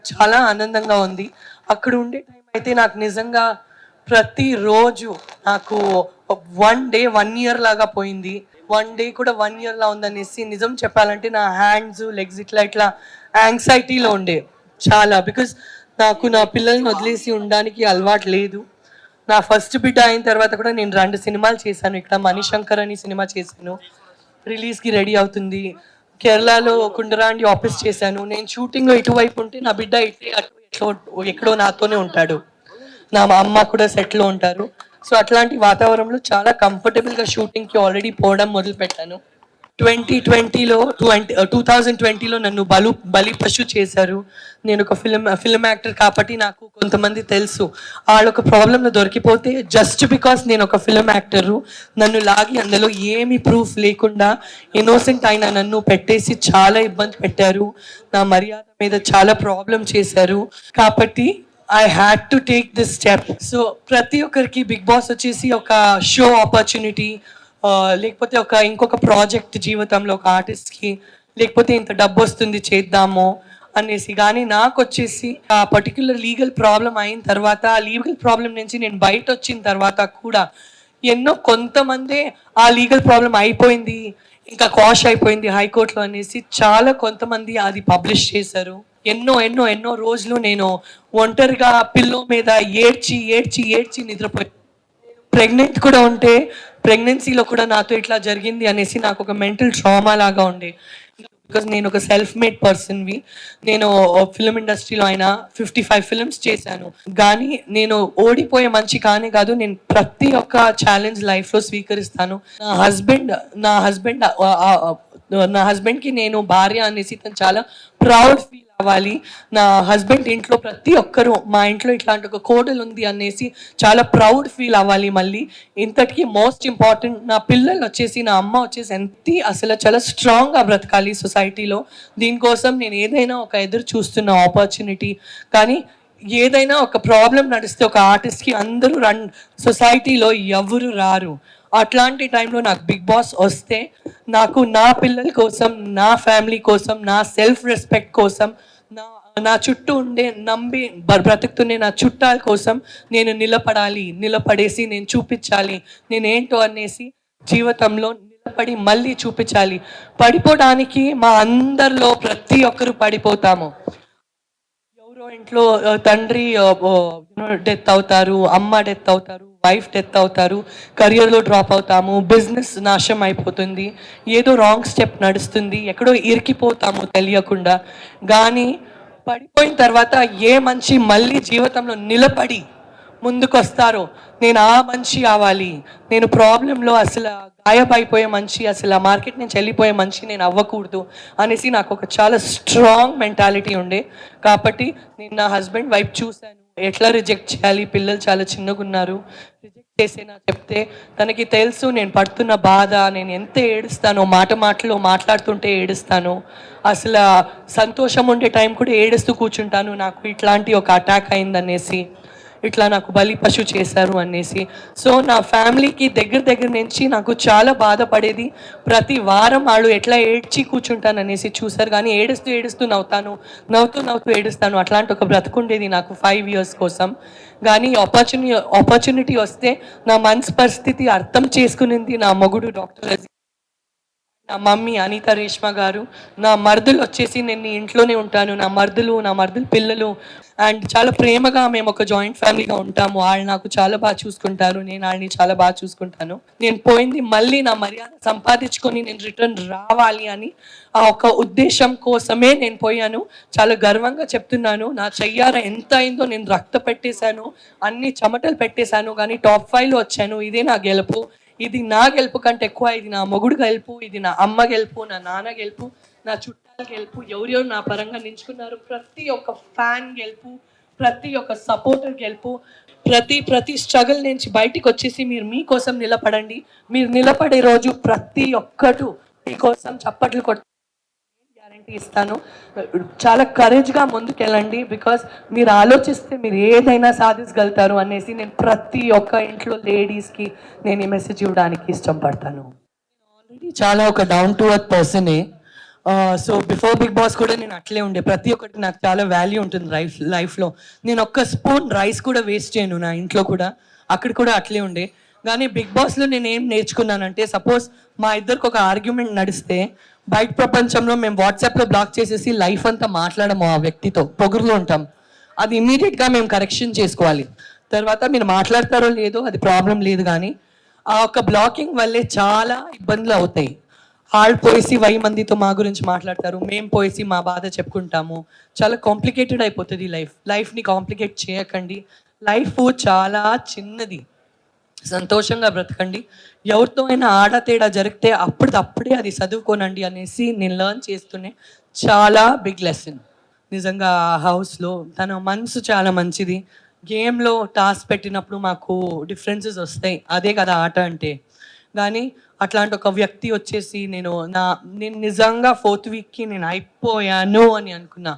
చాలా ఆనందంగా ఉంది. అక్కడ ఉండే టైం అయితే నాకు నిజంగా ప్రతిరోజు నాకు 1 డే 1 ఇయర్ లాగా పోయింది. 1 డే కూడా 1 ఇయర్‌లా ఉందనేసి నిజం చెప్పాలంటే నా హ్యాండ్స్, లెగ్స్ ఇట్లా ఇట్లా యాంగ్జైటీలో ఉండే చాలా. బికాజ్ నాకు నా పిల్లల్ని వదిలేసి ఉండడానికి అలవాటు లేదు. నా ఫస్ట్ బిడ్డ అయిన తర్వాత కూడా నేను 2 సినిమాలు చేశాను. ఇక్కడ 'మణిశంకర్' అని సినిమా చేశాను. రిలీజ్‌కి రెడీ అవుతుంది. కేరళలో కుండరాండి ఆఫీస్ చేశాను. నేను షూటింగ్‌లో ఇటువైపు ఉంటే నా బిడ్డ ఇటే అటు ఎట్లో ఎక్కడో నాతోనే ఉంటాడు. నా అమ్మ కూడా సెట్‌లో ఉంటారు. సో అట్లాంటి వాతావరణంలో చాలా కంఫర్టబుల్‌గా షూటింగ్‌కి ఆల్రెడీ పోవడం మొదలుపెట్టాను. 2020లో నన్ను బలి పశు చేశారు. నేను ఒక ఫిల్మ్ యాక్టర్ కాబట్టి నాకు కొంతమంది తెలుసు. వాళ్ళొక ప్రాబ్లంలో దొరికిపోతే జస్ట్ బికాస్ నేను ఒక ఫిల్మ్ యాక్టరు నన్ను లాగి అందులో ఏమి ప్రూఫ్ లేకుండా ఇన్నోసెంట్ అయిన నన్ను పెట్టేసి చాలా ఇబ్బంది పెట్టారు. నా మర్యాద మీద చాలా ప్రాబ్లం చేశారు. కాబట్టి I had to take this step. So ప్రతి ఒక్కరికి బిగ్ బాస్ వచ్చేసి ఒక షో ఆపర్చునిటీ, లేకపోతే ఇంకొక ప్రాజెక్ట్ జీవితంలో ఒక ఆర్టిస్ట్కి, లేకపోతే ఇంత డబ్బు వస్తుంది చేద్దాము అనేసి. కానీ నాకు వచ్చేసి ఆ పర్టిక్యులర్ లీగల్ ప్రాబ్లం అయిన తర్వాత, ఆ లీగల్ ప్రాబ్లం నుంచి నేను బయట వచ్చిన తర్వాత కూడా కొంతమంది ఆ లీగల్ ప్రాబ్లం అయిపోయింది, ఇంకా క్వాష్ అయిపోయింది హైకోర్టులో అనేసి చాలా కొంతమంది అది పబ్లిష్ చేశారు. ఎన్నో ఎన్నో ఎన్నో రోజులు నేను ఒంటరిగా పిల్లో మీద ఏడ్చి ఏడ్చి ఏడ్చి నిద్రపోయాను. ప్రెగ్నెంట్ కూడా ఉంటే ప్రెగ్నెన్సీలో కూడా నాతో ఇట్లా జరిగింది అనేసి నాకు ఒక మెంటల్ ట్రామా లాగా ఉండే. బికాజ్ నేను ఒక సెల్ఫ్ మేడ్ పర్సన్వి. నేను ఫిల్మ్ ఇండస్ట్రీలో అయినా 55 ఫిల్మ్స్ చేశాను. కానీ నేను ఓడిపోయే మంచి కానే కాదు, నేను ప్రతి ఒక్క ఛాలెంజ్ లైఫ్లో స్వీకరిస్తాను. నా హస్బెండ్కి నేను భార్య అనేసి తను చాలా ప్రౌడ్ ఫీల్ అవ్వాలి. నా హస్బెండ్ ఇంట్లో ప్రతి ఒక్కరూ మా ఇంట్లో ఇట్లాంటి ఒక కోడలు ఉంది అనేసి చాలా ప్రౌడ్ ఫీల్ అవ్వాలి. మళ్ళీ ఇంతటికి మోస్ట్ ఇంపార్టెంట్ నా పిల్లలు వచ్చేసి, నా అమ్మ వచ్చేసి అసలు చాలా స్ట్రాంగ్గా బ్రతకాలి సొసైటీలో. దీనికోసం నేను ఏదైనా ఒక ఎదురు చూస్తున్న ఆపర్చునిటీ. కానీ ఏదైనా ఒక ప్రాబ్లం నడిస్తే ఒక ఆర్టిస్ట్కి అందరూ సొసైటీలో ఎవరు రారు. అట్లాంటి టైంలో నాకు బిగ్ బాస్ వస్తే నాకు నా పిల్లల కోసం, నా ఫ్యామిలీ కోసం, నా సెల్ఫ్ రెస్పెక్ట్ కోసం, నా చుట్టూ ఉండే నమ్మి బ్రతుకుతుండే నా చుట్టాల కోసం నేను నిలబడేసి నేను చూపించాలి నేనేంటో అనేసి. జీవితంలో నిలబడి మళ్ళీ చూపించాలి. పడిపోవడానికి మా అందరిలో ప్రతి ఒక్కరు పడిపోతాము. ఎవరో ఇంట్లో తండ్రి డెత్ అవుతారు, అమ్మ డెత్ అవుతారు, వైఫ్ డెత్ అవుతారు, కెరియర్లో డ్రాప్ అవుతాము, బిజినెస్ నాశనం అయిపోతుంది, ఏదో రాంగ్ స్టెప్ నడుస్తుంది, ఎక్కడో ఇరికిపోతాము తెలియకుండా. కానీ పడిపోయిన తర్వాత ఏ మనిషి మళ్ళీ జీవితంలో నిలబడి ముందుకు వస్తారో, నేను ఆ మనిషి అవ్వాలి. నేను ప్రాబ్లంలో అసలు గాయపడిపోయే మనిషి, అసలు ఆ మార్కెట్ నుంచి వెళ్ళిపోయే మనిషి నేను అవ్వకూడదు అనేసి నాకు ఒక చాలా స్ట్రాంగ్ మెంటాలిటీ ఉండే. కాబట్టి నేను నా హస్బెండ్ వైపు చూశాను, ఎట్లా రిజెక్ట్ చేయాలి, పిల్లలు చాలా చిన్నగా ఉన్నారు, రిజెక్ట్ చేసేనా చెప్తే తనకి తెలుసు నేను పడుతున్న బాధ, నేను ఎంత ఏడుస్తానో, మాటలో మాట్లాడుతుంటే ఏడుస్తాను, అసలు సంతోషం ఉండే టైం కూడా ఏడుస్తూ కూర్చుంటాను. నాకు ఇట్లాంటి ఒక అటాక్ అయిందనేసి, ఇట్లా నాకు బలి పశు చేశారు అనేసి. సో నా ఫ్యామిలీకి దగ్గర నుంచి నాకు చాలా బాధపడేది. ప్రతి వారం వాళ్ళు ఎట్లా ఏడ్చి కూర్చుంటాననేసి చూశారు. కానీ ఏడుస్తూ నవ్వుతూ ఏడుస్తాను. అట్లాంటి ఒక బ్రతుకుండేది నాకు 5 ఇయర్స్ కోసం. కానీ ఆపర్చునిటీ వస్తే నా మనసు పరిస్థితి అర్థం చేసుకునింది నా మొగుడు డాక్టర్, నా మమ్మీ అనిత రేష్మ గారు, నా మరుదులు వచ్చేసి నేను ఇంట్లోనే ఉంటాను, నా మరుదులు పిల్లలు, అండ్ చాలా ప్రేమగా మేము ఒక జాయింట్ ఫ్యామిలీగా ఉంటాము. వాళ్ళు నాకు చాలా బాగా చూసుకుంటారు, నేను వాళ్ళని చాలా బాగా చూసుకుంటాను. నేను పోయింది మళ్ళీ నా మర్యాద సంపాదించుకొని నేను రిటర్న్ రావాలి అని ఆ ఒక ఉద్దేశం కోసమే నేను పోయాను. చాలా గర్వంగా చెప్తున్నాను, నా చెయ్యార ఎంత అయిందో, నేను రక్త పెట్టేశాను, అన్ని చెమటలు పెట్టేశాను, కానీ టాప్ 5లో వచ్చాను. ఇదే నా గెలుపు. ఇది నా గెలుపు కంటే ఎక్కువ ఇది నా మొగుడు గెలుపు, ఇది నా అమ్మ గెలుపు, నా నాన్న గెలుపు, నా చుట్టాల గెలుపు, ఎవరెవరు నా పరంగా నించుకున్నారు, ప్రతి ఒక్క ఫ్యాన్ గెలుపు, ప్రతి ఒక్క సపోర్టర్ గెలుపు. ప్రతి స్ట్రగుల్ నుంచి బయటికి వచ్చేసి మీరు మీకోసం నిలబడండి. మీరు నిలబడే రోజు ప్రతి ఒక్కరు మీకోసం చప్పట్లు కొట్ట గ్యారంటీ ఇస్తాను. చాలా కరేజ్గా ముందుకెళ్ళండి. బికాస్ మీరు ఆలోచిస్తే మీరు ఏదైనా సాధించగలుగుతారు అనేసి నేను ప్రతి ఒక్క ఇంట్లో లేడీస్కి నేను ఈ మెసేజ్ ఇవ్వడానికి ఇష్టపడతాను. ఆల్రెడీ చాలా ఒక డౌన్ టు ఎర్త్ పర్సనే. సో బిఫోర్ బిగ్ బాస్ కూడా నేను అట్లే ఉండే. ప్రతి ఒక్కటి నాకు చాలా వాల్యూ ఉంటుంది లైఫ్లో. నేను ఒక్క స్పూన్ రైస్ కూడా వేస్ట్ చేయను నా ఇంట్లో కూడా. అక్కడ కూడా అట్లే ఉండే. కానీ బిగ్ బాస్లో నేను ఏం నేర్చుకున్నానంటే, సపోజ్ మా ఇద్దరికి ఒక ఆర్గ్యుమెంట్ నడిస్తే బయట ప్రపంచంలో మేము వాట్సాప్లో బ్లాక్ చేసేసి లైఫ్ అంతా మాట్లాడము ఆ వ్యక్తితో, పొగురులో ఉంటాం. అది ఇమీడియట్గా మేము కరెక్షన్ చేసుకోవాలి. తర్వాత మీరు మాట్లాడతారో లేదో అది ప్రాబ్లం లేదు, కానీ ఆ ఒక్క బ్లాకింగ్ వల్లే చాలా ఇబ్బందులు అవుతాయి. వాళ్ళు పోయేసి 1000 మందితో మా గురించి మాట్లాడతారు, మేము పోయేసి మా బాధ చెప్పుకుంటాము. చాలా కాంప్లికేటెడ్ అయిపోతుంది లైఫ్ని కాంప్లికేట్ చేయకండి. లైఫ్ చాలా చిన్నది, సంతోషంగా బ్రతకండి. ఎవరితో అయినా ఆడతేడా జరిగితే అప్పుడే అది చదువుకోనండి అనేసి నేను లెర్న్ చేస్తూనే చాలా బిగ్ లెసన్. నిజంగా ఆ హౌస్లో తన మనసు చాలా మంచిది. గేమ్లో టాస్క్ పెట్టినప్పుడు మాకు డిఫరెన్సెస్ వస్తాయి, అదే కదా ఆట అంటే. కానీ అట్లాంటి ఒక వ్యక్తి వచ్చేసి నేను నిజంగా 4th వీక్కి నేను అయిపోయాను అని అనుకున్నా.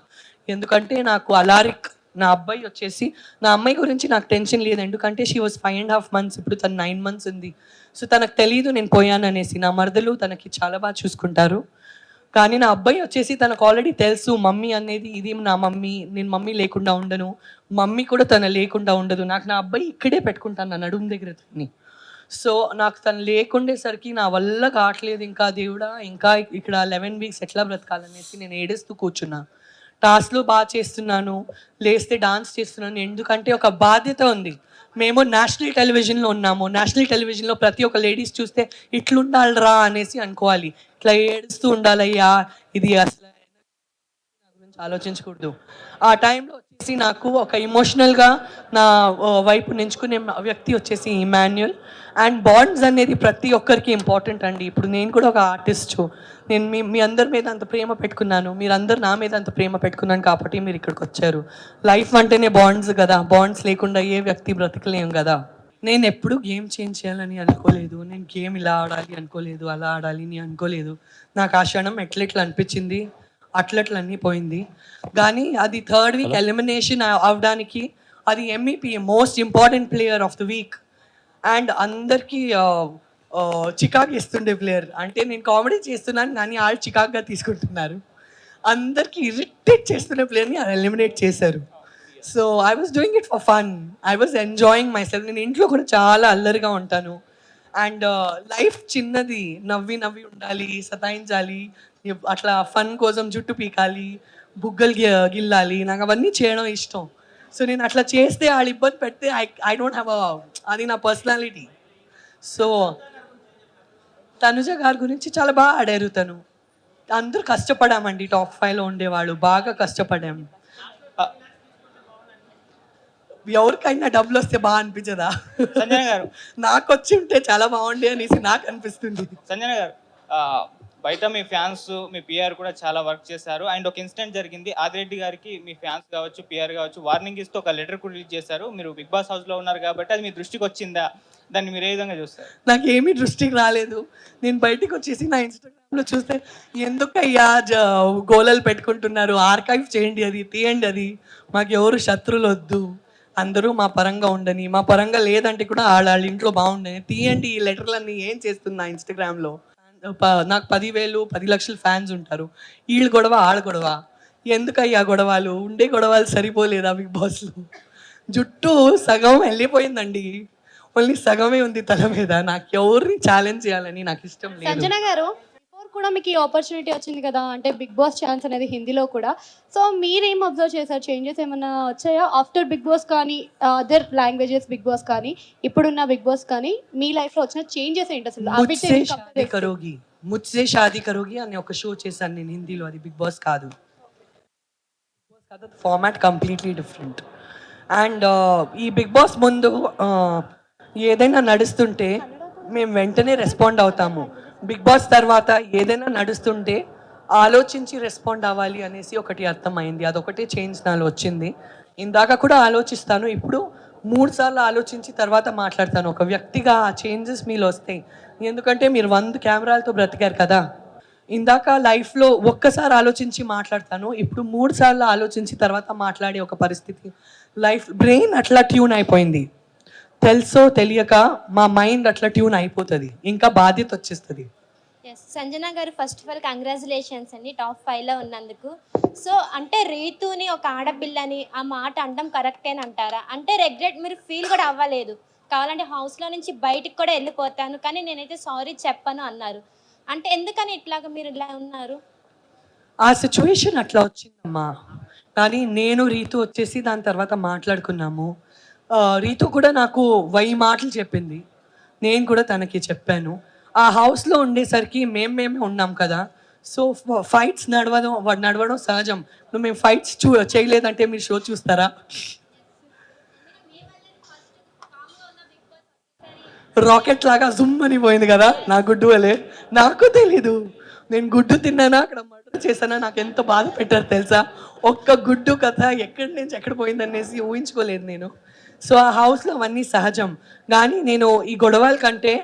ఎందుకంటే నాకు అలారిక్ నా అబ్బాయి వచ్చేసి, నా అమ్మాయి గురించి నాకు టెన్షన్ లేదు, ఎందుకంటే షీ వాజ్ 5.5 months, ఇప్పుడు తను 9 months ఉంది. సో తనకు తెలియదు నేను పోయాను అనేసి. నా మరదలు తనకి చాలా బాగా చూసుకుంటారు. కానీ నా అబ్బాయి వచ్చేసి తనకు ఆల్రెడీ తెలుసు, మమ్మీ అనేది ఇది నా మమ్మీ, నేను మమ్మీ లేకుండా ఉండను, మమ్మీ కూడా తను లేకుండా ఉండదు. నాకు నా అబ్బాయి ఇక్కడే పెట్టుకుంటాను, నా నడుము దగ్గర తన్ని. సో నాకు తను లేకుండేసరికి నా వల్ల కావట్లేదు, ఇంకా దేవుడా ఇంకా ఇక్కడ 11 weeks ఎట్లా బ్రతకాలనేసి నేను ఏడుస్తూ కూర్చున్నా. టాస్క్లు బాగా చేస్తున్నాను, లేస్తే డాన్స్ చేస్తున్నాను, ఎందుకంటే ఒక బాధ్యత ఉంది. మేము నేషనల్ టెలివిజన్లో ఉన్నాము. నేషనల్ టెలివిజన్లో ప్రతి ఒక్క లేడీస్ చూస్తే ఇట్లుండాలిరా అనేసి అనుకోవాలి. ఇట్లా ఏడుస్తూ ఉండాలయ్యా, ఇది అసలు నా గురించి ఆలోచించకూడదు. ఆ టైంలో వచ్చేసి నాకు ఒక ఇమోషనల్గా నా వైపు నించుకునే వ్యక్తి వచ్చేసి ఇమాన్యుయల్. అండ్ బాండ్స్ అనేది ప్రతి ఒక్కరికి ఇంపార్టెంట్ అండి. ఇప్పుడు నేను కూడా ఒక ఆర్టిస్టు, నేను మీ అందరి మీద అంత ప్రేమ పెట్టుకున్నాను, మీరందరూ నా మీద అంత ప్రేమ పెట్టుకున్నాను కాబట్టి మీరు ఇక్కడికి వచ్చారు. లైఫ్ అంటేనే బాండ్స్ కదా, బాండ్స్ లేకుండా ఏ వ్యక్తి బ్రతకలేం కదా. నేను ఎప్పుడు గేమ్ చేంజ్ చేయాలని అనుకోలేదు, నేను గేమ్ ఇలా ఆడాలి అనుకోలేదు, అలా ఆడాలి అని అనుకోలేదు. నాకు ఆ క్షణం ఎట్లెట్లా అనిపించింది, అట్లట్లా అన్నీ పోయింది. కానీ అది 3rd week ఎలిమినేషన్ అవడానికి అది MEP, most important player of the week. And అందరికీ చికాకు ఇస్తుండే ప్లేయర్. అంటే నేను కామెడీ చేస్తున్నాను కానీ వాళ్ళు చికాకుగా తీసుకుంటున్నారు. అందరికీ ఇరిటేట్ చేస్తున్న ప్లేయర్ని ఎలిమినేట్ చేశారు. So I was doing it for fun, I was enjoying my self. నేను ఇంట్లో కూడా చాలా అల్లరిగా ఉంటాను. అండ్ లైఫ్ చిన్నది, నవ్వి నవ్వి ఉండాలి, సతాయించాలి, అట్లా ఫన్ కోసం జుట్టు పీకాలి, బుగ్గలు గిల్లాలి, నాకు అవన్నీ చేయడం ఇష్టం. సో నేను అట్లా చేస్తే వాళ్ళు ఇబ్బంది పెడితే ఐ డోంట్ హ్యావ్ అది నా పర్సనాలిటీ. సో తనుజ గారి గురించి చాలా బాగా ఆడారు. తను అందరూ కష్టపడామండి, టాప్ 5లో ఉండేవాళ్ళు బాగా కష్టపడాం. ఎవరికైనా డబ్బులు వస్తే బాగా అనిపించదా? సంజన గారు, నాకు వచ్చి ఉంటే చాలా బాగుండే అనేసి నాకు అనిపిస్తుంది. సంజన గారు, బయట మీ ఫ్యాన్స్, మీ పిఆర్ కూడా చాలా వర్క్ చేశారు. అండ్ ఒక ఇన్సిడెంట్ జరిగింది, ఆదిరెడ్డి గారికి మీ ఫ్యాన్స్ కావచ్చు, పిఆర్ కావచ్చు వార్నింగ్ ఇస్తూ ఒక లెటర్ కూడా రిలీజ్ చేశారు. మీరు బిగ్ బాస్ హౌస్లో ఉన్నారు కాబట్టి అది మీ దృష్టికి వచ్చిందా? దాన్ని మీరు ఏ విధంగా చూస్తారు? నాకు ఏమీ దృష్టికి రాలేదు. నేను బయటికి వచ్చేసి నా ఇన్స్టాగ్రామ్లో చూస్తే ఎందుకయ్యా గోలలు పెట్టుకుంటున్నారు, ఆర్కైవ్ చేయండి, అది తీయండి, అది మాకు ఎవరు శత్రువులు వద్దు, అందరూ మా పరంగా ఉండని, మా పరంగా లేదంటే కూడా వాళ్ళ ఇంట్లో బాగుండని, తీయండి ఈ లెటర్లన్నీ. ఏం చేస్తున్నా ఇన్స్టాగ్రామ్లో? నాకు 10,000 10 లక్షల ఫ్యాన్స్ ఉంటారు, వీళ్ళు గొడవ ఆడ గొడవ, ఎందుకయ్యా గొడవలు? ఉండే గొడవలు సరిపోలేదా బిగ్ బాస్లో? జుట్టు సగం వెళ్ళిపోయిందండి, ఓన్లీ సగమే ఉంది తల మీద. నాకు ఎవరిని ఛాలెంజ్ చేయాలని నాకు ఇష్టం లేదు. సంజన గారు, బిఫోర్ కూడా మీకు ఈ ఆపర్చునిటీ వచ్చింది కదా, అంటే బిగ్ బాస్ ఛాన్స్ అనేది హిందీలో కూడా. సో మీరేం అబ్జర్వ్ చేశారు, చేంజెస్ ఏమైనా వచ్చాయా ఆఫ్టర్ బిగ్ బాస్ కానీ, అదర్ లాంగ్వేజెస్ బిగ్ బాస్ కానీ, ఇప్పుడున్న బిగ్ బాస్ కానీ, మీ లైఫ్లో వచ్చిన చేంజెస్ ఏంటి అసలు? ముజ్సే షాదీ కరోగి అని ఒక షో చేశాను నేను హిందీలో, అది బిగ్ బాస్ కాదు. Format completely different. అండ్ ఈ బిగ్ బాస్ ముందు ఏదైనా నడుస్తుంటే మేము వెంటనే రెస్పాండ్ అవుతాము. బిగ్ బాస్ తర్వాత ఏదైనా నడుస్తుంటే ఆలోచించి రెస్పాండ్ అవ్వాలి అనేసి ఒకటి అర్థమైంది. అదొకటే చేంజ్ నాలో వచ్చింది. ఇందాక కూడా ఆలోచిస్తాను, ఇప్పుడు 3 సార్లు ఆలోచించి తర్వాత మాట్లాడతాను. ఒక వ్యక్తిగా ఆ చేంజెస్ మీలో వస్తాయి, ఎందుకంటే మీరు 100 కెమెరాలతో బ్రతికారు కదా. ఇందాక లైఫ్లో ఒక్కసారి ఆలోచించి మాట్లాడతాను, ఇప్పుడు 3 సార్లు ఆలోచించి తర్వాత మాట్లాడే ఒక పరిస్థితి. లైఫ్ బ్రెయిన్ అట్లా ట్యూన్ అయిపోయింది, తెలుసో తెలియక మా మైండ్ అట్లా ట్యూన్ అయిపోతుంది, ఇంకా బాధ్యత వచ్చేస్తుంది. ఎస్ సంజన గారు ఫస్ట్ ఆఫ్ ఆల్ కంగ్రాచులేషన్స్ అండి టాప్ 5లో ఉన్నందుకు. సో అంటే రీతుని ఒక ఆడపిల్లని ఆ మాట అనడం కరెక్టేని అంటారా? అంటే రెగ్రెట్ మీరు ఫీల్ కూడా అవ్వలేదు, కావాలంటే హౌస్లో నుంచి బయటికి కూడా వెళ్ళిపోతాను కానీ నేనైతే సారీ చెప్పను అన్నారు. అంటే ఎందుకని ఇట్లాగా మీరు ఇలా ఉన్నారు? ఆ సిచ్యువేషన్ అట్లా వచ్చిందమ్మా. కానీ నేను రీతు వచ్చేసి దాని తర్వాత మాట్లాడుకున్నాము. రీతు కూడా నాకు 1000 మాటలు చెప్పింది. నేను కూడా తనకి చెప్పాను. ఆ హౌస్‌లో ఉండేసరికి మేమే ఉన్నాం కదా! సో, ఫైట్స్ నడవడం సహజం. ఇప్పుడు మేము ఫైట్స్ చేయలేదంటే మీరు షో చూస్తారా? రాకెట్ లాగా జుమ్ అని పోయింది కదా నా గుడ్డు వలె. నాకు తెలీదు నేను గుడ్డు తిన్నానా అక్కడ మర్డర్ చేశానా, నాకు ఎంత బాధ పెట్టారు తెలుసా. ఒక్క గుడ్డు కథ ఎక్కడి నుంచి ఎక్కడ పోయిందనేసి ఊహించుకోలేదు నేను. సో ఆ హౌస్లో అవన్నీ సహజం. కానీ నేను ఈ గొడవల కంటే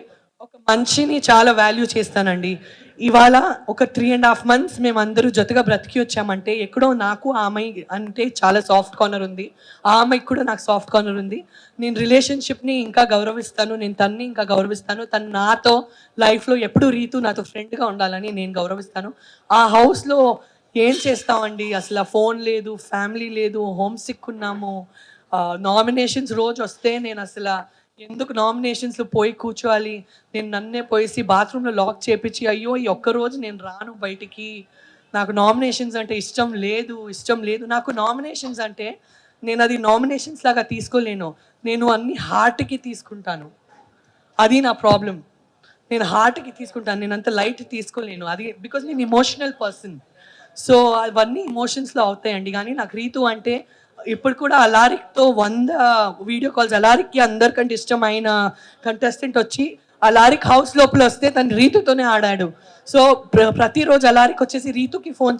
ఒక మనిషిని చాలా వాల్యూ చేస్తానండి. ఇవాళ ఒక 3.5 months మేమందరూ జతగా బ్రతికి వచ్చామంటే ఎక్కడో నాకు ఆ అమ్మాయి అంటే చాలా సాఫ్ట్ కార్నర్ ఉంది, ఆ అమ్మాయికి కూడా నాకు సాఫ్ట్ కార్నర్ ఉంది. నేను రిలేషన్షిప్ని ఇంకా గౌరవిస్తాను, నేను తన్ని ఇంకా గౌరవిస్తాను. తను నాతో లైఫ్లో ఎప్పుడు రీతు నాతో ఫ్రెండ్గా ఉండాలని నేను గౌరవిస్తాను. ఆ హౌస్లో ఏం చేస్తామండి, అసలు ఫోన్ లేదు, ఫ్యామిలీ లేదు, హోమ్ సిక్ ఉన్నాము. నామినేషన్స్ రోజు వస్తే నేను అసలు ఎందుకు నామినేషన్స్లో పోయి కూర్చోవాలి, నేను నన్నే పోయేసి బాత్రూంలో లాక్ చేపించి అయ్యో ఈ ఒక్కరోజు నేను రాను బయటికి, నాకు నామినేషన్స్ అంటే ఇష్టం లేదు. నాకు నామినేషన్స్ అంటే నేను అది నామినేషన్స్ లాగా తీసుకోలేను, నేను అన్ని హార్ట్కి తీసుకుంటాను. అది నా ప్రాబ్లం. నేను హార్ట్కి తీసుకుంటాను, నేను అంత లైట్ తీసుకోలేను. అది బికాజ్ నేను ఇమోషనల్ పర్సన్. సో అవన్నీ ఇమోషన్స్లో అవుతాయండి. కానీ నాకు రీతు అంటే ఇప్పుడు కూడా అలారిక్తో 100 వీడియో కాల్స్. అలారిక్కి అందరికంటే ఇష్టమైన కంటెస్టెంట్ వచ్చి అలారిక్ హౌస్ లోపల వస్తే తను రీతుతోనే ఆడాడు. సో ప్రతిరోజు అలారిక్ వచ్చేసి రీతుకి ఫోన్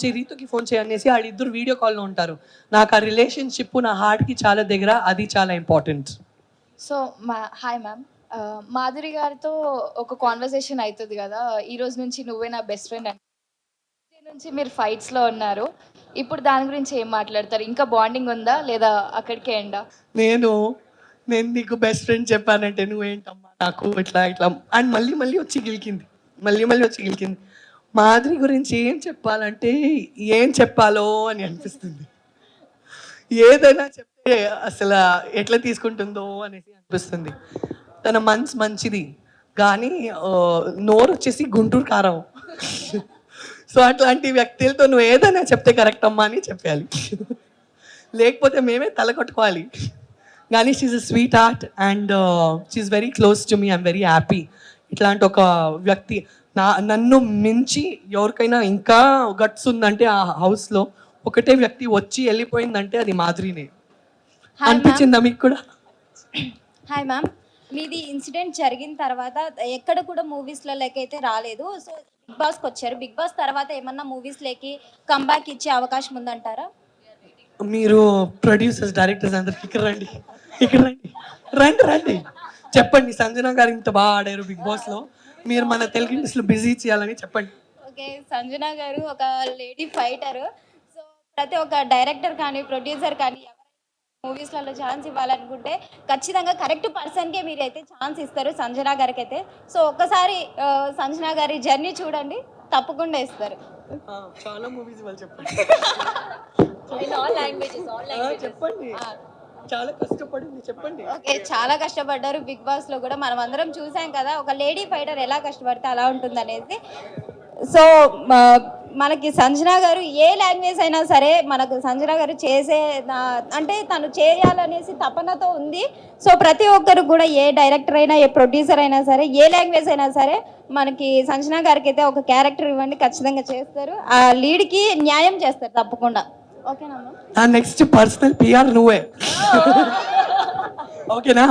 చేయి అనేసి వాళ్ళిద్దరు వీడియో కాల్లో ఉంటారు. నాకు ఆ రిలేషన్షిప్ నా హార్ట్కి చాలా దగ్గర, అది చాలా important. So hi ma'am, Madhuri గారితో ఒక కాన్వర్సేషన్ అవుతుంది కదా, ఈ రోజు నుంచి నువ్వే నా బెస్ట్ ఫ్రెండ్ అంటే నుంచి మీరు ఫైట్స్లో ఉన్నారు, ఇప్పుడు దాని గురించి ఏం మాట్లాడతారు? ఇంకా బాండింగ్ ఉందా లేదా అక్కడికే ఎండా? నేను నీకు బెస్ట్ ఫ్రెండ్ చెప్పానంటే నువ్వేంటమ్మా నాకు ఇట్లా అండ్ మళ్ళీ వచ్చి గెలికింది. మాధురి గురించి ఏం చెప్పాలంటే ఏం చెప్పాలో అని అనిపిస్తుంది. ఏదైనా చెప్తే అసలు ఎట్లా తీసుకుంటుందో అనేసి అనిపిస్తుంది. తన మనసు మంచిది కానీ నోరు వచ్చేసి గుంటూరు కారం. సో అట్లాంటి వ్యక్తులతో నువ్వు ఏదైనా చెప్తే కరెక్ట్ అమ్మా అని చెప్పాలి, లేకపోతే మేమే తలకొట్టుకోవాలి. కానీ she's a sweetheart and she's very close to me. I'm very happy. ఇట్లాంటి ఒక వ్యక్తి నన్ను మించి ఎవరికైనా ఇంకా గట్స్ ఉందంటే ఆ హౌస్లో ఒకటే వ్యక్తి వచ్చి వెళ్ళిపోయిందంటే అది మాధురినే. అనిపించిందా మీకు కూడా? హాయ్ మ్యామ్, మీది ఇన్సిడెంట్ జరిగిన తర్వాత ఎక్కడ కూడా మూవీస్లో అయితే రాలేదు. సో బిగ్ బాస్కి వచ్చారు. బిగ్ బాస్ తర్వాత ఏమన్నా మూవీస్లోకి కంబ్యాక్ ఇచ్చే అవకాశం ఉందంటారా? మీరు ప్రొడ్యూసర్స్, డైరెక్టర్స్ అందరికి ఇక్కడ రండి చెప్పండి. సంజన గారు ఇంత బాగా ఆడారు బిగ్ బాస్లో, మీరు మన తెలుగు ఇండస్ట్రీలో బిజీ చేయాలని చెప్పండి. ఓకే, సంజన గారు ఒక లేడీ ఫైటర్. సో ప్రతి ఒక్క డైరెక్టర్ కానీ ప్రొడ్యూసర్ కానీ మూవీస్లలో ఛాన్స్ ఇవ్వాలనుకుంటే ఖచ్చితంగా కరెక్ట్ పర్సన్కే మీరు అయితే ఛాన్స్ ఇస్తారు, సంజన గారికి అయితే. సో ఒక్కసారి సంజన గారి జర్నీ చూడండి, తప్పకుండా ఇస్తారు. చాలా మూవీస్ వాళ్ళు చెప్పండి. చెప్పండి, చాలా కష్టపడింది చెప్పండి. ఓకే, చాలా కష్టపడ్డారు బిగ్ బాస్లో కూడా మనం అందరం చూసాం కదా, ఒక లేడీ ఫైటర్ ఎలా కష్టపడితే అలా ఉంటుంది అనేది. సో మనకి సంజన గారు ఏ లాంగ్వేజ్ అయినా సరే మనకు సంజన గారు అంటే తను చేయాలనేసి తపనతో ఉంది. సో ప్రతి ఒక్కరు కూడా ఏ డైరెక్టర్ అయినా ఏ ప్రొడ్యూసర్ అయినా సరే ఏ లాంగ్వేజ్ అయినా సరే మనకి సంజన గారికి అయితే ఒక క్యారెక్టర్ ఇవ్వండి, ఖచ్చితంగా చేస్తారు, ఆ లీడ్కి న్యాయం చేస్తారు తప్పకుండా. ఓకేనా? నెక్స్ట్ పర్సనల్ పిఆర్ నువ్వే. ఓకేనా?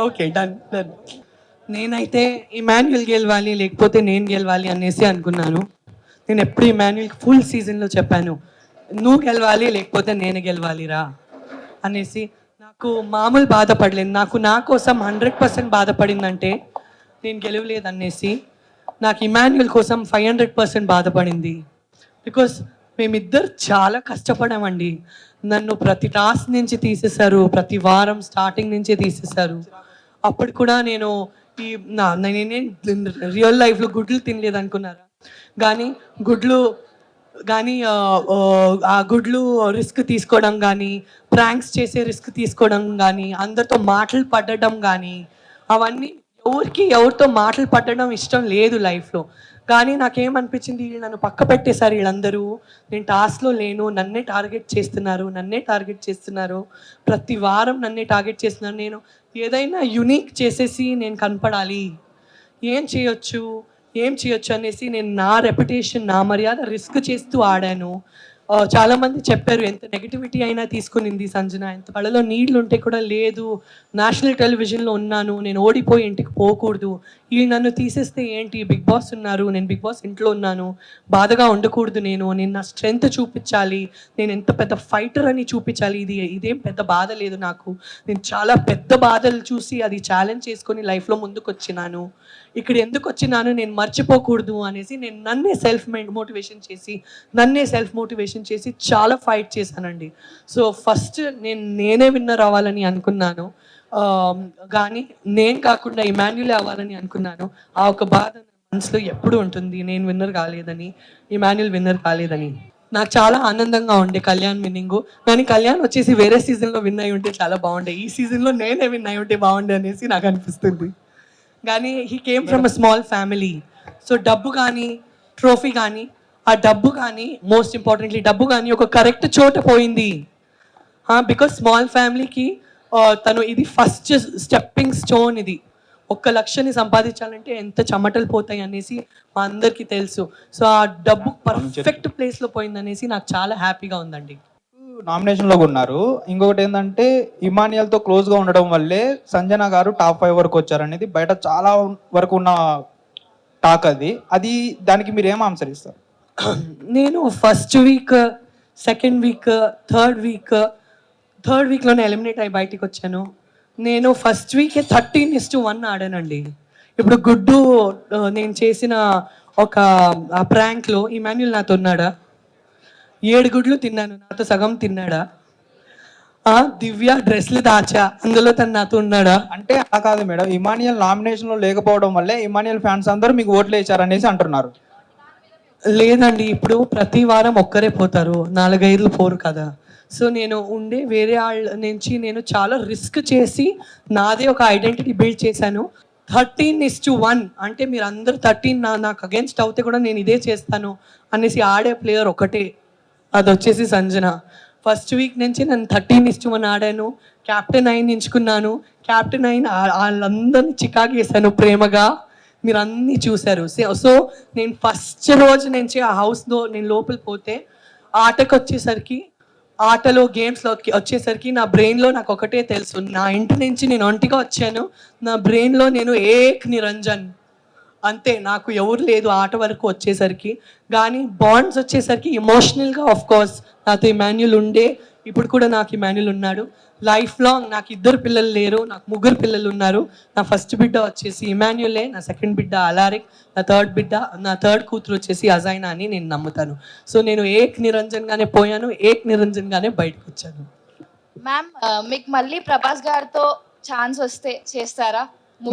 Okay, done. నేనైతే ఇమాన్యుయల్ గెలవాలి లేకపోతే నేను గెలవాలి అనేసి అనుకున్నాను. నేను ఎప్పుడు ఇమాన్యుయల్కి ఫుల్ సీజన్లో చెప్పాను, నువ్వు గెలవాలి లేకపోతే నేను గెలవాలిరా అనేసి. నాకు మామూలు బాధపడలేదు, నా కోసం 100% బాధపడిందంటే నేను గెలవలేదు అనేసి. నాకు ఇమాన్యుయల్ కోసం 500% బాధపడింది. బికాస్ మేమిద్దరు చాలా కష్టపడామండి. నన్ను ప్రతి టాస్క్ నుంచి తీసేశారు, ప్రతి వారం స్టార్టింగ్ నుంచే తీసేశారు. అప్పుడు కూడా నేనే రియల్ లైఫ్లో గుడ్లు తినలేదు అనుకున్నారా? కానీ గుడ్లు కానీ ఆ గుడ్లు రిస్క్ తీసుకోవడం కానీ, ప్రాంక్స్ చేసే రిస్క్ తీసుకోవడం కానీ, అందరితో మాటలు పడడం కానీ, అవన్నీ ఎవరితో మాటలు పడడం ఇష్టం లేదు లైఫ్లో. కానీ నాకేమనిపించింది, వీళ్ళు నన్ను పక్క పెట్టేశారు వీళ్ళందరూ. నేను టాస్క్లో లేను, నన్నే టార్గెట్ చేస్తున్నారు. ప్రతి వారం నన్నే టార్గెట్ చేస్తున్నారు. నేను ఏదైనా యునిక్ చేసేసి నేను కనపడాలి, ఏం చేయొచ్చు అనేసి నేను నా రెప్యుటేషన్, నా మర్యాద రిస్క్ చేస్తూ ఆడాను. చాలామంది చెప్పారు ఎంత నెగిటివిటీ అయినా తీసుకునింది సంజన, ఎంత కళ్ళలో నీళ్ళు ఉంటే కూడా లేదు, నేషనల్ టెలివిజన్లో ఉన్నాను, నేను ఓడిపోయి ఇంటికి పోకూడదు, వీళ్ళు నన్ను తీసేస్తే ఏంటి, బిగ్ బాస్ ఉన్నారు, నేను బిగ్ బాస్ ఇంట్లో ఉన్నాను, బాధగా ఉండకూడదు, నేను నా స్ట్రెంగ్త్ చూపించాలి, నేను ఎంత పెద్ద ఫైటర్ అని చూపించాలి, ఇదేం పెద్ద బాధ లేదు నాకు, నేను చాలా పెద్ద బాధలు చూసి అది ఛాలెంజ్ చేసుకొని లైఫ్లో ముందుకు వచ్చినాను, ఇక్కడ ఎందుకు వచ్చినాను నేను మర్చిపోకూడదు అనేసి నేను నన్నే సెల్ఫ్ మోటివేషన్ చేసి చాలా ఫైట్ చేశానండి. సో ఫస్ట్ నేనే విన్నర్ అవ్వాలని అనుకున్నాను, కానీ నేను కాకుండా ఇమాన్యుల్ అవ్వాలని అనుకున్నాను. ఆ ఒక బాధ నా మనసులో ఎప్పుడు ఉంటుంది, నేను విన్నర్ కాలేదని, ఇమాన్యుల్ విన్నర్ కాలేదని. నాకు చాలా ఆనందంగా ఉండే కళ్యాణ్ విన్నింగ్, కానీ కళ్యాణ్ వచ్చేసి వేరే సీజన్లో విన్ అయి ఉంటే చాలా బాగుండే, ఈ సీజన్లో నేనే విన్ అయి ఉంటే బాగుండే అనేసి నాకు అనిపిస్తుంది. కానీ he came from a small family. So డబ్బు కానీ, ట్రోఫీ కానీ, ఆ డబ్బు కానీ, మోస్ట్ ఇంపార్టెంట్లీ డబ్బు కానీ ఒక కరెక్ట్ చోట పోయింది. బికాస్ స్మాల్ ఫ్యామిలీకి తను ఇది ఫస్ట్ స్టెప్పింగ్ స్టోన్, ఇది 1 లక్షని సంపాదించాలంటే ఎంత చెమటలు పోతాయి అనేసి మా అందరికీ తెలుసు. సో ఆ డబ్బు పర్ఫెక్ట్ ప్లేస్లో పోయిందనేసి నాకు చాలా హ్యాపీగా ఉందండి. నామినేషన్లో ఉన్నారు. ఇంకొకటి ఏంటంటే ఇమానియల్తో క్లోజ్గా ఉండడం వల్లే సంజన గారు టాప్ 5 వరకు వచ్చారనేది బయట చాలా వరకు ఉన్న టాక్. అది దానికి మీరు ఏం ఆన్సర్ ఇస్తారు? నేను ఫస్ట్ వీక్, సెకండ్ వీక్, థర్డ్ వీక్లోనే ఎలిమినేట్ అయ్యి బయటికి వచ్చాను. నేను ఫస్ట్ వీకే 13:1 ఆడానండి. ఇప్పుడు గుడ్డు నేను చేసిన ఒక ప్రాంక్లో ఇమాన్యుల్ నాతో ఉన్నాడా? 7 గుడ్లు తిన్నాను, నాతో సగం తిన్నాడా? దివ్య డ్రెస్లు దాచా, అందులో తను నాతో ఉన్నాడా? అంటే అలా కాదు మేడం, ఇమానియల్ నామినేషన్లో లేకపోవడం వల్లే ఇమానియల్ ఫ్యాన్స్ అందరూ మీకు ఓట్లు వేశారనేసి అంటున్నారు. లేదండి, ఇప్పుడు ప్రతి వారం ఒక్కరే పోతారు, 4-5 పోరు కదా. సో నేను ఉండే వేరే వాళ్ళ నుంచి నేను చాలా రిస్క్ చేసి నాదే ఒక ఐడెంటిటీ బిల్డ్ చేశాను. 13:1 అంటే మీరు అందరూ 13 నాకు అగేన్స్ట్ అవుతే కూడా నేను ఇదే చేస్తాను అనేసి ఆడే ప్లేయర్ ఒకటే, అది వచ్చేసి సంజన. ఫస్ట్ వీక్ నుంచి నేను 13:1 ఆడాను, క్యాప్టెన్ అయిన ఎంచుకున్నాను, క్యాప్టెన్ అయిన వాళ్ళందరినీ చికాకు చేశాను ప్రేమగా, మీరు అన్నీ చూశారు. సో నేను ఫస్ట్ రోజు నుంచి ఆ హౌస్లో నేను లోపల పోతే ఆటలో గేమ్స్లో వచ్చేసరికి నా బ్రెయిన్లో నాకు ఒకటే తెలుసు, నా ఇంటి నుంచి నేను ఒంటిగా వచ్చాను, నా బ్రెయిన్లో నేను ఏక్ నిరంజన్ అంతే, నాకు ఎవరు లేదు ఆట వరకు వచ్చేసరికి. కానీ బాండ్స్ వచ్చేసరికి ఎమోషనల్గా ఆఫ్ కోర్స్ నాతో ఇమాన్యుల్ ఉండే, ఇప్పుడు కూడా నాకు ఇమాన్యుల్ ఉన్నాడు. లైఫ్ లాంగ్ నాకు 2 పిల్లలు లేరు, నాకు 3 పిల్లలు ఉన్నారు. నా ఫస్ట్ బిడ్డ వచ్చేసి ఇమాన్యులే, నా సెకండ్ బిడ్డ అలారిక్, నా థర్డ్ కూతురు వచ్చేసి అజైనా అని నేను నమ్ముతాను. సో నేను ఏక్ నిరంజన్గానే పోయాను, ఏక్ నిరంజన్గానే బయటకు వచ్చాను. మ్యామ్, మీకు మళ్ళీ ప్రభాస్ గారితో ఛాన్స్ వస్తే చేస్తారా?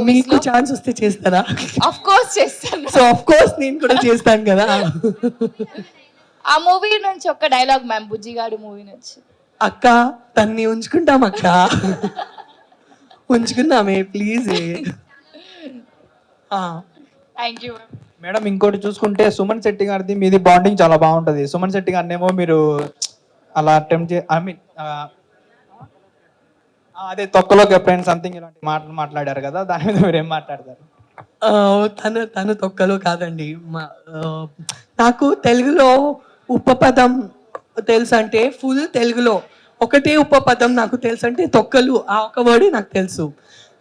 మీకు ఛాన్స్ వస్తే చేస్తారా? ఆఫ్ కోర్స్ చేస్తాను. సో ఆఫ్ కోర్స్ నేను కూడా చేస్తాను కదా. ఆ మూవీ నుంచి ఒక డైలాగ్ మ్యామ్, బుజ్జిగాడు మూవీ నుంచి. అక్క తన్ని ఉంచుకుంటాం అక్క, ఉంచుకుందామే ప్లీజ్. Thank you madam. ఇంకోటి చూసుకుంటే సుమన్ శెట్టి గారిది మీది బాండింగ్ చాలా బాగుంటుంది. సుమన్ శెట్టి గారినేమో మీరు అలా అటెంప్ట్ అదే తొక్కలో కెప్టెన్ సంథింగ్ ఇలాంటి మాటలు మాట్లాడారు కదా, దాని మీద మీరు ఏం మాట్లాడతారు? తను తొక్కలో కాదండి. నాకు తెలుగులో ఉపపదం తెలుసు అంటే ఫుల్ తెలుగులో ఒకటే ఉపపదం నాకు తెలుసు అంటే తొక్కలు, ఆ ఒక వర్డే నాకు తెలుసు.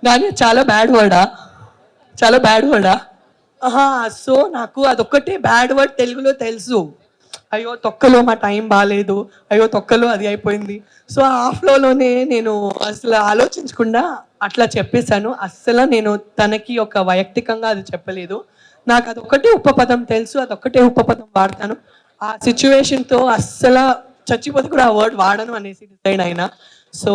కానీ చాలా బ్యాడ్ వర్డా. సో నాకు అదొక్కటే బ్యాడ్ వర్డ్ తెలుగులో తెలుసు. అయ్యో తొక్కలో మా టైం బాగాలేదు, అయ్యో తొక్కలో అది అయిపోయింది. సో ఆ ఫ్లోలోనే నేను అసలు ఆలోచించకుండా అట్లా చెప్పేశాను. అస్సలు నేను తనకి ఒక వైయక్తికంగా అది చెప్పలేదు. నాకు అదొక్కటే ఉపపదం తెలుసు, అదొక్కటే ఉపపదం వాడతాను. ఆ సిచ్యువేషన్తో అస్సలు చచ్చిపోతే కూడా ఆ వర్డ్ వాడను అనేసి డిసైడ్ అయినా. సో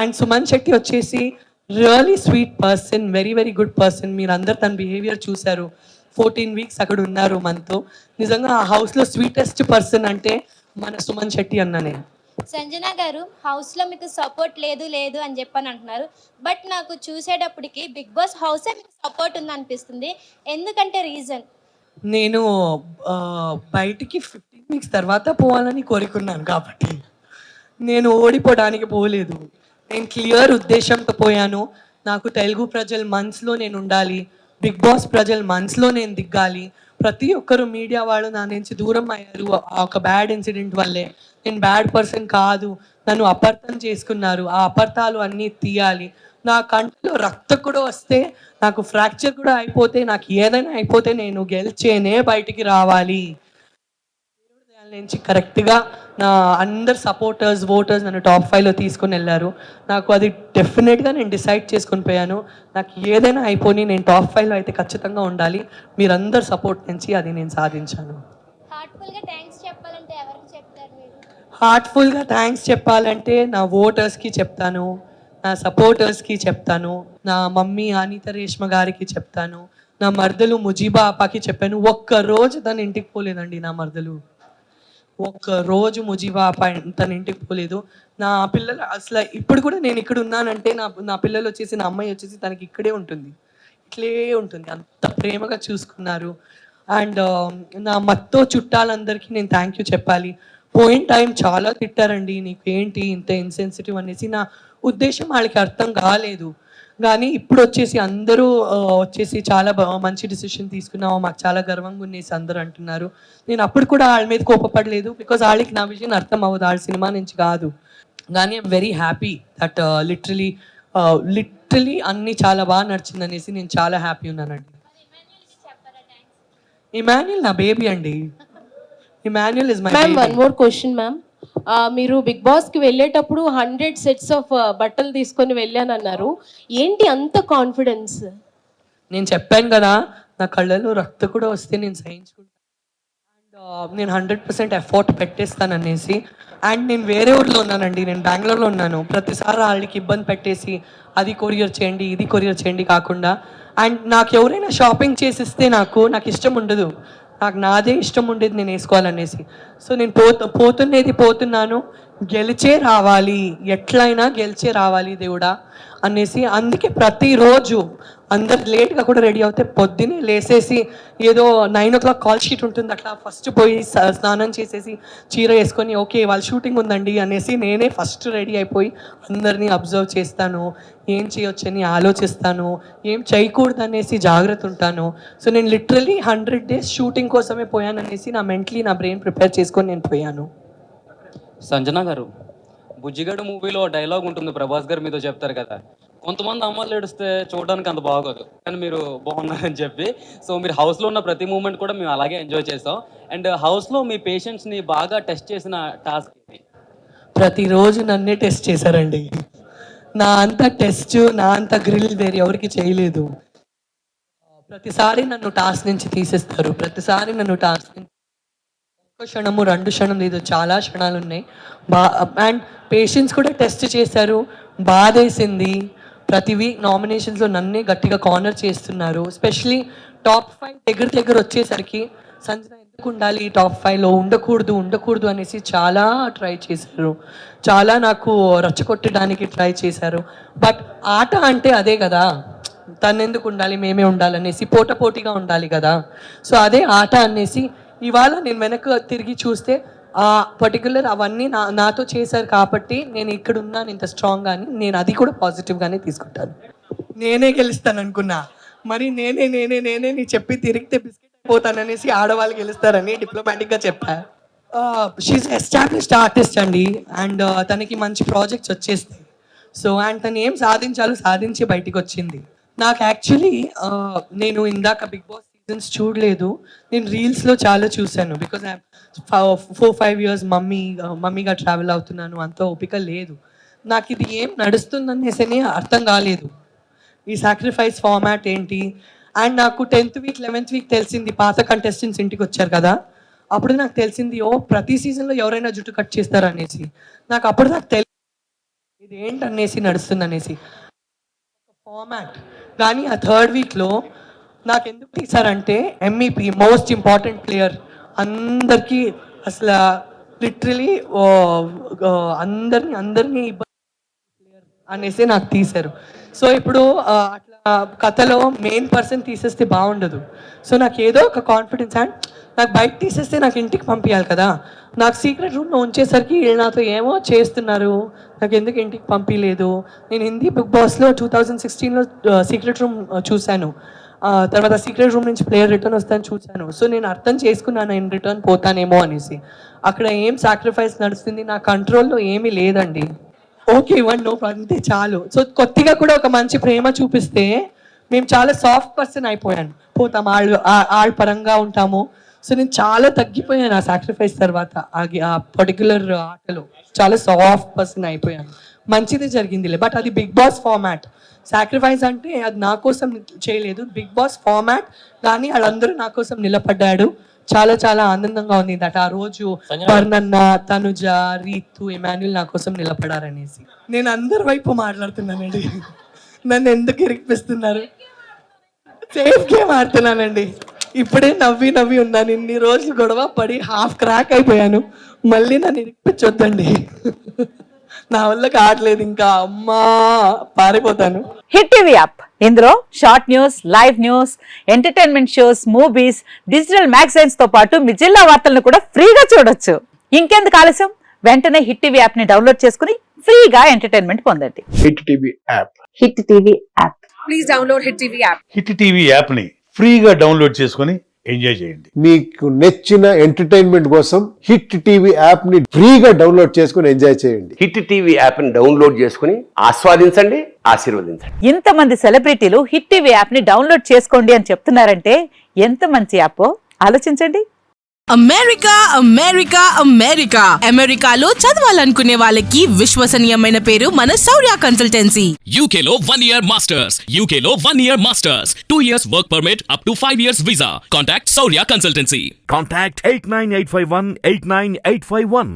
అండ్ సుమన్ శెట్టి వచ్చేసి really sweet person, very very good person. మీరు అందరు తన బిహేవియర్ చూశారు. 14 వీక్స్ అక్కడ ఉన్నారు మనతో. నిజంగా ఆ హౌస్లో స్వీటెస్ట్ పర్సన్ అంటే మన సుమన్ శెట్టి అన్ననే. సంజన గారు, హౌస్లో మీకు సపోర్ట్ లేదు లేదు అని చెప్పని అంటున్నారు. బట్ నాకు చూసేటప్పటికి బిగ్ బాస్ హౌసే మీకు సపోర్ట్ ఉంది అనిపిస్తుంది. ఎందుకంటే రీజన్ నేను బయటికి 15 వీక్స్ తర్వాత పోవాలని కోరుకున్నాను కాబట్టి నేను ఓడిపోవడానికి పోలేదు. నేను క్లియర్ ఉద్దేశంతో పోయాను. నాకు తెలుగు ప్రజల మనసులో నేను ఉండాలి, బిగ్ బాస్ ప్రజల మనసులో నేను దిగాలి. ప్రతి ఒక్కరు మీడియా వాళ్ళు నా నుంచి దూరం అయ్యారు ఆ ఒక బ్యాడ్ ఇన్సిడెంట్ వల్లే. నేను బ్యాడ్ పర్సన్ కాదు, నన్ను అపార్థం చేసుకున్నారు. ఆ అపార్థాలు అన్నీ తీయాలి. నా కంటిలో రక్తం కూడా వస్తే, నాకు ఫ్రాక్చర్ కూడా అయిపోతే, నాకు ఏదైనా అయిపోతే నేను గెలిచేనే బయటికి రావాలి. దాని నుంచి కరెక్ట్గా నా అందరు సపోర్టర్స్ ఓటర్స్ నన్ను టాప్ 5లో తీసుకొని వెళ్ళారు. నాకు అది డెఫినెట్గా నేను డిసైడ్ చేసుకొని పోయాను. నాకు ఏదైనా అయిపోయి నేను టాప్ 5లో అయితే ఖచ్చితంగా ఉండాలి. మీరందరు సపోర్ట్ నుంచి అది నేను సాధించాను. హార్ట్ఫుల్గా థ్యాంక్స్ చెప్పాలంటే ఎవరికి చెప్తారు మీరు? హార్ట్ఫుల్గా థ్యాంక్స్ చెప్పాలంటే నా ఓటర్స్కి చెప్తాను, నా సపోర్టర్స్కి చెప్తాను, నా మమ్మీ అనిత రేష్మ గారికి చెప్తాను, నా మరదలు ముజీబా అప్పకి చెప్పాను. ఒక్కరోజు తన ఇంటికి పోలేదండి నా మరదలు. ఒక్కరోజు ముజీబా అప్ప తన ఇంటికి పోలేదు. నా పిల్లలు అసలు ఇప్పుడు కూడా నేను ఇక్కడ ఉన్నానంటే నా పిల్లలు వచ్చేసి, నా అమ్మాయి వచ్చేసి తనకి ఇక్కడే ఉంటుంది, ఇట్లే ఉంటుంది. అంత ప్రేమగా చూసుకున్నారు. అండ్ నా మత్తో చుట్టాలందరికీ నేను థ్యాంక్ యూ చెప్పాలి. పోయిన టైం చాలా తిట్టారండి, నీకు ఏంటి ఇంత ఇన్సెన్సిటివ్ అనేసి. నా ఉద్దేశం వాళ్ళకి అర్థం కాలేదు. కానీ ఇప్పుడు వచ్చేసి అందరూ వచ్చేసి చాలా మంచి డిసిషన్ తీసుకున్నావు, మాకు చాలా గర్వంగా ఉండేసి అందరూ అంటున్నారు. నేను అప్పుడు కూడా వాళ్ళ మీద కోపపడలేదు, బికాజ్ వాళ్ళకి నా విజయం అర్థం అవ్వదు, వాళ్ళ సినిమా నుంచి కాదు. కానీ I'm very happy that literally అన్నీ చాలా బాగా నడిచింది అనేసి నేను చాలా హ్యాపీ ఉన్నానండి. ఇమాన్యుల్ నా బేబీ అండి. Emmanuel is my ma'am one more question ma'am. మీరు బిగ్ బాస్కి వెళ్ళేటప్పుడు 100 సెట్స్ ఆఫ్ బట్టలు తీసుకొని వెళ్ళానన్నారు, ఏంటి అంత కాన్ఫిడెన్స్? నేను చెప్పాను కదా, నా కళ్ళలో రక్తం కూడా వస్తే నేను సహించుకుంటాను. అండ్ నేను 100% ఎఫర్ట్ పెట్టేస్తాను అనేసి. అండ్ నేను వేరే ఊర్లో ఉన్నానండి, నేను బెంగళూరులో ఉన్నాను. ప్రతిసారి వాళ్ళకి ఇబ్బంది పెట్టేసి అది కొరియర్ చేయండి ఇది కొరియర్ చేయండి కాకుండా, అండ్ నాకు ఎవరైనా షాపింగ్ చేసిస్తే నాకు ఇష్టం ఉండదు, నాకు నాదే ఇష్టం ఉండేది నేను వేసుకోవాలనేసి. సో నేను పోతున్నాను, గెలిచే రావాలి, ఎట్లయినా గెలిచే రావాలి దేవుడా అనేసి. అందుకే ప్రతిరోజు అందరు లేట్గా కూడా రెడీ అవుతే పొద్దున్నే లేసేసి ఏదో 9 o'clock కాల్ షీట్ ఉంటుంది, అట్లా ఫస్ట్ పోయి స్నానం చేసేసి చీర వేసుకొని ఓకే వాళ్ళ షూటింగ్ ఉందండి అనేసి నేనే ఫస్ట్ రెడీ అయిపోయి అందరినీ అబ్జర్వ్ చేస్తాను, ఏం చేయొచ్చని ఆలోచిస్తాను, ఏం చేయకూడదు అనేసి జాగ్రత్త ఉంటాను. సో నేను లిటరలీ 100 days షూటింగ్ కోసమే పోయాను అనేసి నా మెంటలీ నా బ్రెయిన్ ప్రిపేర్ చేసుకొని నేను పోయాను. సంజన గారు, బుజ్జిగాడు మూవీలో డైలాగ్ ఉంటుంది, ప్రభాస్ గారు మీతో చెప్తారు కదా, కొంతమంది అమ్మాయిలు ఏడిస్తే చూడడానికి అంత బాగోదు కానీ మీరు బాగున్నారని చెప్పి. సో మీరు హౌస్లో ఉన్న ప్రతి మూమెంట్ కూడా మేము అలాగే ఎంజాయ్ చేస్తాం. అండ్ హౌస్లో మీ పేషెంట్స్ని బాగా టెస్ట్ చేసిన టాస్క్ ఇది. ప్రతిరోజు నన్నే టెస్ట్ చేశారండి. నా అంత టెస్ట్, నా అంత గ్రిల్ వేరే ఎవరికి చేయలేదు. ప్రతిసారి నన్ను టాస్క్ నుంచి తీసేస్తారు, ప్రతిసారి నన్ను టాస్క్ నుంచి ఒక్క క్షణము 2 క్షణం లేదు, చాలా క్షణాలు ఉన్నాయి. అండ్ పేషెంట్స్ కూడా టెస్ట్ చేశారు, బాధేసింది. ప్రతి వీక్ నామినేషన్స్లో నన్నే గట్టిగా కార్నర్ చేస్తున్నారు. ఎస్పెషలీ టాప్ 5 దగ్గర వచ్చేసరికి సంజన ఎందుకు ఉండాలి టాప్ 5లో, ఉండకూడదు అనేసి చాలా ట్రై చేశారు, చాలా నాకు రచ్చగొట్టడానికి ట్రై చేశారు. బట్ ఆట అంటే అదే కదా, తను ఎందుకు ఉండాలి మేమే ఉండాలనేసి పోటాపోటీగా ఉండాలి కదా. సో అదే ఆట అనేసి ఇవాళ నేను వెనక్కి తిరిగి చూస్తే ఆ పర్టికులర్ అవన్నీ నాతో చేశారు కాబట్టి నేను ఇక్కడ ఉన్నాను ఇంత స్ట్రాంగ్గా అని. నేను అది కూడా పాజిటివ్గానే తీసుకుంటాను. నేనే గెలుస్తాను అనుకున్నా, మరి నేనే నీ చెప్పి తిరిగితే బిస్కెట్ అయిపోతాననేసి ఆడవాళ్ళు గెలుస్తారని డిప్లొమాటిక్గా చెప్పా. షీఈ్ ఎస్టాబ్లిష్డ్ ఆర్టిస్ట్ అండి, అండ్ తనకి మంచి ప్రాజెక్ట్స్ వచ్చేస్తాయి. సో అండ్ తను ఏం సాధించాలో సాధించి బయటికి వచ్చింది. నాకు యాక్చువల్లీ నేను ఇందాక బిగ్ బాస్ సీజన్స్ చూడలేదు, నేను రీల్స్లో చాలా చూశాను. బికాజ్ 4-5 years మమ్మీగా ట్రావెల్ అవుతున్నాను, అంత ఓపిక లేదు నాకు. ఇది ఏం నడుస్తుందనేసి అర్థం కాలేదు, ఈ సాక్రిఫైస్ ఫార్మాట్ ఏంటి. అండ్ నాకు 10th week 11th week తెలిసింది, పాత కంటెస్టెంట్స్ ఇంటికి వచ్చారు కదా, అప్పుడు నాకు తెలిసింది ప్రతి సీజన్లో ఎవరైనా జుట్టు కట్ చేస్తారనేసి. నాకు అప్పుడు తెలియదు ఇది ఏంటనేసి నడుస్తుంది అనేసి ఫార్మాట్. కానీ ఆ 3rd weekలో నాకు ఎందుకు తీశారంటే ఎంఈపీ మోస్ట్ ఇంపార్టెంట్ ప్లేయర్, అందరికీ అసలు లిటరలీ అందరినీ ఇబ్బంది అనేసి నాకు తీశారు. సో ఇప్పుడు అట్లా కథలో మెయిన్ పర్సన్ తీసేస్తే బాగుండదు. సో నాకు ఏదో ఒక కాన్ఫిడెన్స్, అండ్ నాకు బయట తీసేస్తే నాకు ఇంటికి పంపించాలి కదా. నాకు సీక్రెట్ రూమ్లో ఉంచేసరికి వీళ్ళు నాతో ఏమో చేస్తున్నారు, నాకు ఎందుకు ఇంటికి పంపించలేదు. నేను హిందీ బిగ్ బాస్లో 2016లో సీక్రెట్ రూమ్ చూశాను, తర్వాత సీక్రెట్ రూమ్ నుంచి ప్లేయర్ రిటర్న్ వస్తాను చూశాను. సో నేను అర్థం చేసుకున్నాను నేను రిటర్న్ పోతానేమో అనేసి. అక్కడ ఏం సాక్రిఫైస్ నడుస్తుంది నా కంట్రోల్లో ఏమీ లేదండి. ఓకే ఇవ్వండి, నో అంతే చాలు. సో కొద్దిగా కూడా ఒక మంచి ప్రేమ చూపిస్తే మేము చాలా సాఫ్ట్ పర్సన్ అయిపోయాను, పోతాం వాళ్ళ పరంగా ఉంటాము. సో నేను చాలా తగ్గిపోయాను ఆ సాక్రిఫైస్ తర్వాత. ఆ పర్టికులర్ ఆటలో చాలా సాఫ్ట్ పర్సన్ అయిపోయాను. మంచిది జరిగిందిలే, బట్ అది బిగ్ బాస్ ఫార్మాట్. సాక్రిఫైస్ అంటే అది నా కోసం చేయలేదు, బిగ్ బాస్ ఫార్మాట్. కానీ వాళ్ళందరూ నా కోసం నిలబడ్డాడు. చాలా చాలా ఆనందంగా ఉంది దట్ ఆ రోజు పర్ణన్న, తనుజ, రీతు, ఎమాన్యుల్ నా కోసం నిలబడారనేసి. నేను అందరి వైపు మాట్లాడుతున్నానండి, నన్ను ఎందుకు ఇరికిపిస్తున్నారు? Safe game ఆడుతున్నానండి. ఇప్పుడే నవ్వి ఉన్నాను, ఇన్ని రోజులు గొడవ పడి హాఫ్ క్రాక్ అయిపోయాను. మళ్ళీ నన్ను ఇరికిపించొద్దండి, నా వల్ల కావట్లేదు ఇంకా, అమ్మా పారిపోతాను. హిట్ టీవీ యాప్, ఇందులో short news, live news, entertainment shows, movies, digital magazines తో పాటు మీ జిల్లా వార్తలను కూడా ఫ్రీగా చూడొచ్చు. ఇంకెందుకు ఆలస్యం, వెంటనే హిట్ టీవీ యాప్ ని డౌన్లోడ్ చేసుకుని ఫ్రీగా ఎంటర్టైన్మెంట్ పొందండి. Hit TV app, hit TV app, please download hit TV app. Hit TV app ని ఫ్రీగా డౌన్లోడ్ చేసుకొని ఎంజాయ్ చేయండి. మీకు నచ్చిన ఎంటర్టైన్మెంట్ కోసం హిట్ టీవీ యాప్ ని ఫ్రీగా డౌన్లోడ్ చేసుకుని ఎంజాయ్ చేయండి. హిట్ టీవీ యాప్ ని డౌన్లోడ్ చేసుకుని ఆస్వాదించండి, ఆశీర్వదించండి. ఇంతమంది సెలబ్రిటీలు హిట్ టీవీ యాప్ ని డౌన్లోడ్ చేసుకోండి అని చెప్తున్నారంటే ఎంత మంచి యాప్ ఆలోచించండి. అమెరికా అమెరికా అమెరికా అమెరికాలో చదవాలనుకునే వాళ్ళకి విశ్వసనీయమైన పేరు మన శౌర్య కన్సల్టెన్సీ. యూకేలో 1 year masters, యూకేలో 1 year masters, 2 years work permit up to 5 years visa. Contact Saurya Consultancy. Contact 89851 89851.